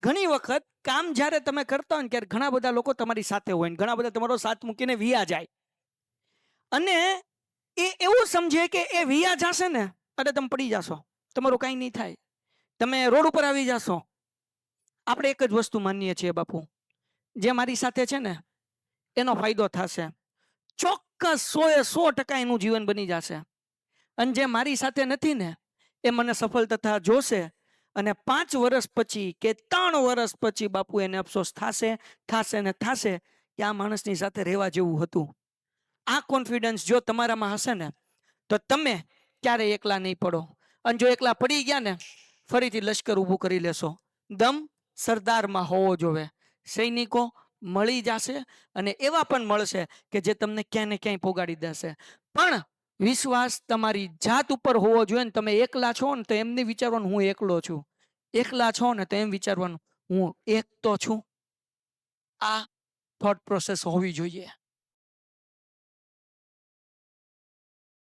ઘણી વખત કામ જ્યારે તમે કરતા હોય ને ત્યારે ઘણા બધા લોકો તમારી સાથે હોય ને ઘણા બધા તમારો સાથ મૂકીને વિયા જાય અને એ એવું સમજે કે એ વિયા જશે ને એટલે તમે પડી જશો, તમારું કાંઈ નહીં થાય, તમે રોડ ઉપર આવી જશો. આપણે એક જ વસ્તુ માનીએ છીએ બાપુ, જે મારી સાથે છે ને એનો ફાયદો થશે, ચોક્કસ 100% એનું જીવન બની જશે. અને જે મારી સાથે નથી ને એ મને સફળ થતા જોશે અને 5 વર્ષ પછી કે 3 વર્ષ પછી બાપુ એને અફસોસ થશે ને થશે કે આ માણસની સાથે રહેવા જેવું હતું. આ કોન્ફિડન્સ જો તમારામાં હશે ને તો તમે ક્યારેય એકલા નહીં પડો. અને જો એકલા પડી ગયા ને ફરીથી લશ્કર ઊભું કરી લેશો. દમ સરદારમાં હોવો જોવે. સૈનિકો મળી જશે અને એવા પણ મળશે કે જે તમને ક્યાંય ને ક્યાંય પોગાડી દેશે. પણ વિશ્વાસ તમારી જાત ઉપર હોવો જોઈએ ને. તમે એકલા છો ને તો એમ નહીં વિચારવાનું હું એકલો છું, એકલા છો ને તો એમ વિચારવાનું હું એક તો છું. આ થોટ પ્રોસેસ હોવી જોઈએ.